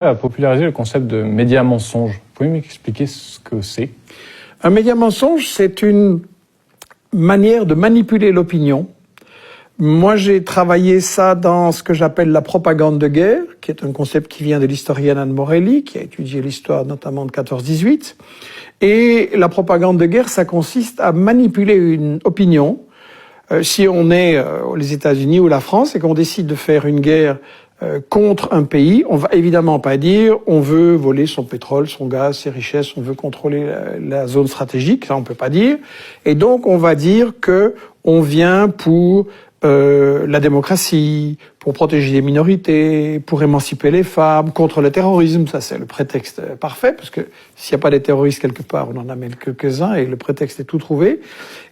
a popularisé le concept de média mensonge. Vous pouvez m'expliquer ce que c'est? Un média mensonge, c'est une manière de manipuler l'opinion. Moi, j'ai travaillé ça dans ce que j'appelle la propagande de guerre, qui est un concept qui vient de l'historienne Anne Morelli, qui a étudié l'histoire notamment de 14-18. Et la propagande de guerre, ça consiste à manipuler une opinion. Si on est les États-Unis ou la France et qu'on décide de faire une guerre contre un pays, on va évidemment pas dire on veut voler son pétrole, son gaz, ses richesses, on veut contrôler la zone stratégique, ça on peut pas dire. Et donc on va dire que on vient pour la démocratie, pour protéger les minorités, pour émanciper les femmes, contre le terrorisme. Ça, c'est le prétexte parfait, parce que s'il n'y a pas des terroristes quelque part, on en amène quelques-uns et le prétexte est tout trouvé.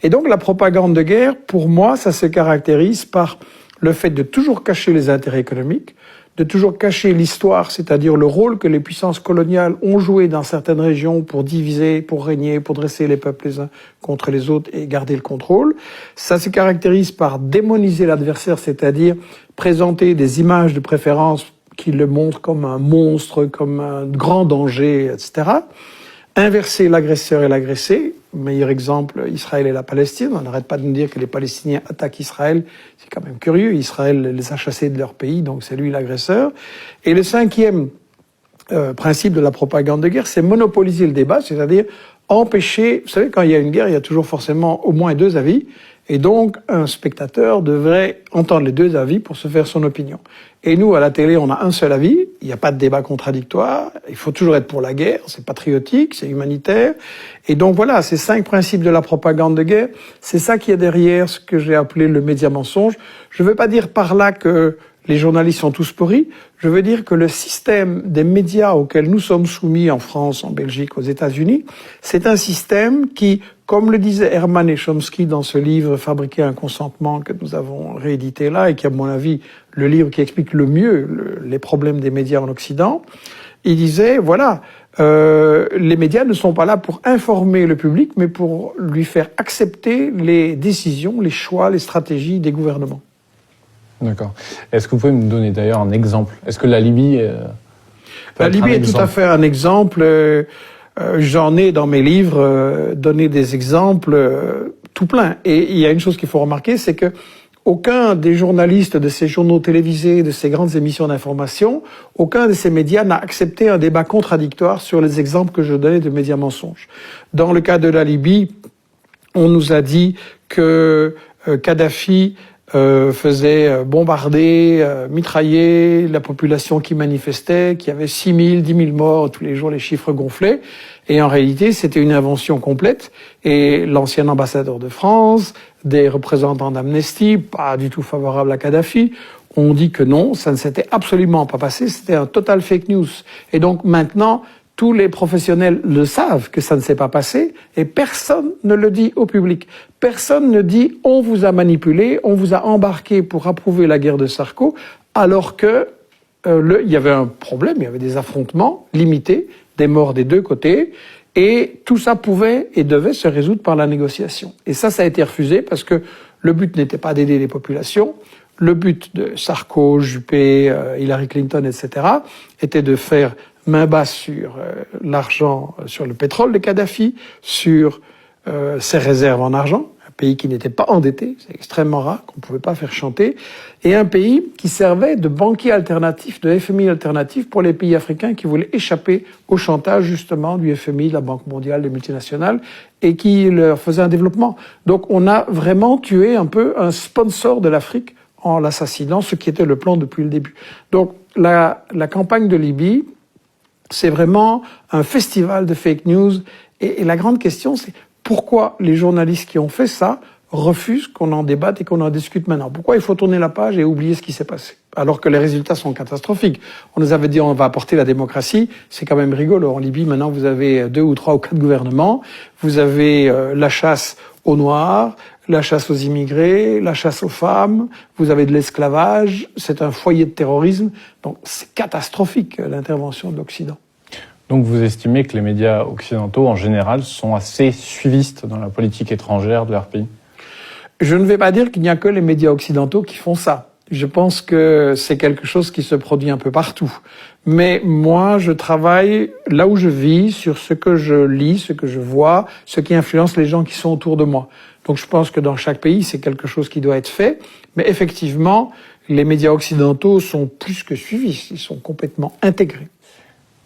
Et donc, la propagande de guerre, pour moi, ça se caractérise par le fait de toujours cacher les intérêts économiques, de toujours cacher l'histoire, c'est-à-dire le rôle que les puissances coloniales ont joué dans certaines régions pour diviser, pour régner, pour dresser les peuples les uns contre les autres et garder le contrôle. Ça se caractérise par démoniser l'adversaire, c'est-à-dire présenter des images de préférence qui le montrent comme un monstre, comme un grand danger, etc. Inverser l'agresseur et l'agressé. Meilleur exemple, Israël et la Palestine. On n'arrête pas de nous dire que les Palestiniens attaquent Israël. C'est quand même curieux. Israël les a chassés de leur pays, donc c'est lui l'agresseur. Et le cinquième principe de la propagande de guerre, c'est monopoliser le débat, c'est-à-dire empêcher... Vous savez, quand il y a une guerre, il y a toujours forcément au moins deux avis. Et donc, un spectateur devrait entendre les deux avis pour se faire son opinion. Et nous, à la télé, on a un seul avis. Il n'y a pas de débat contradictoire. Il faut toujours être pour la guerre. C'est patriotique, c'est humanitaire. Et donc voilà, ces 5 principes de la propagande de guerre, c'est ça qui est derrière ce que j'ai appelé le média mensonge. Je ne veux pas dire par là que les journalistes sont tous pourris. Je veux dire que le système des médias auquel nous sommes soumis en France, en Belgique, aux États-Unis, c'est un système qui, comme le disait Herman et Chomsky dans ce livre « Fabriquer un consentement » que nous avons réédité là et qui, à mon avis, le livre qui explique le mieux les problèmes des médias en Occident, il disait, voilà, les médias ne sont pas là pour informer le public, mais pour lui faire accepter les décisions, les choix, les stratégies des gouvernements. D'accord. Est-ce que vous pouvez me donner d'ailleurs un exemple? Est-ce que la Libye... La Libye est tout à fait un exemple. J'en ai dans mes livres donné des exemples tout plein. Et il y a une chose qu'il faut remarquer, c'est que aucun des journalistes de ces journaux télévisés, de ces grandes émissions d'information, aucun de ces médias n'a accepté un débat contradictoire sur les exemples que je donnais de médias mensonges. Dans le cas de la Libye, on nous a dit que Kadhafi faisait bombarder, mitrailler la population qui manifestait, qu'il y avait 6 000, 10 000 morts, tous les jours les chiffres gonflaient. Et en réalité, c'était une invention complète. Et l'ancien ambassadeur de France, des représentants d'Amnesty, pas du tout favorables à Kadhafi, ont dit que non, ça ne s'était absolument pas passé, c'était un total fake news. Et donc maintenant, tous les professionnels le savent que ça ne s'est pas passé et personne ne le dit au public. Personne ne dit « on vous a manipulé, on vous a embarqué pour approuver la guerre de Sarko » alors que il y avait un problème, il y avait des affrontements limités, des morts des deux côtés et tout ça pouvait et devait se résoudre par la négociation. Et ça a été refusé parce que le but n'était pas d'aider les populations. Le but de Sarko, Juppé, Hillary Clinton, etc. était de faire main basse sur l'argent, sur le pétrole de Kadhafi, sur ses réserves en argent, un pays qui n'était pas endetté, c'est extrêmement rare, qu'on ne pouvait pas faire chanter, et un pays qui servait de banquier alternatif, de FMI alternatif pour les pays africains qui voulaient échapper au chantage justement du FMI, de la Banque mondiale, des multinationales, et qui leur faisait un développement. Donc on a vraiment tué un peu un sponsor de l'Afrique en l'assassinant, ce qui était le plan depuis le début. Donc la campagne de Libye, c'est vraiment un festival de fake news. Et la grande question, c'est pourquoi les journalistes qui ont fait ça refusent qu'on en débatte et qu'on en discute maintenant? Pourquoi il faut tourner la page et oublier ce qui s'est passé? Alors que les résultats sont catastrophiques. On nous avait dit on va apporter la démocratie. C'est quand même rigolo. En Libye, maintenant, vous avez 2 ou 3 ou 4 gouvernements. Vous avez la chasse aux Noirs, la chasse aux immigrés, la chasse aux femmes, vous avez de l'esclavage, c'est un foyer de terrorisme. Donc c'est catastrophique l'intervention de l'Occident. Donc vous estimez que les médias occidentaux en général sont assez suivistes dans la politique étrangère de leur pays? Je ne vais pas dire qu'il n'y a que les médias occidentaux qui font ça. Je pense que c'est quelque chose qui se produit un peu partout. Mais moi, je travaille là où je vis, sur ce que je lis, ce que je vois, ce qui influence les gens qui sont autour de moi. Donc je pense que dans chaque pays, c'est quelque chose qui doit être fait. Mais effectivement, les médias occidentaux sont plus que suivis, ils sont complètement intégrés.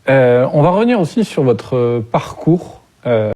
On va revenir aussi sur votre parcours.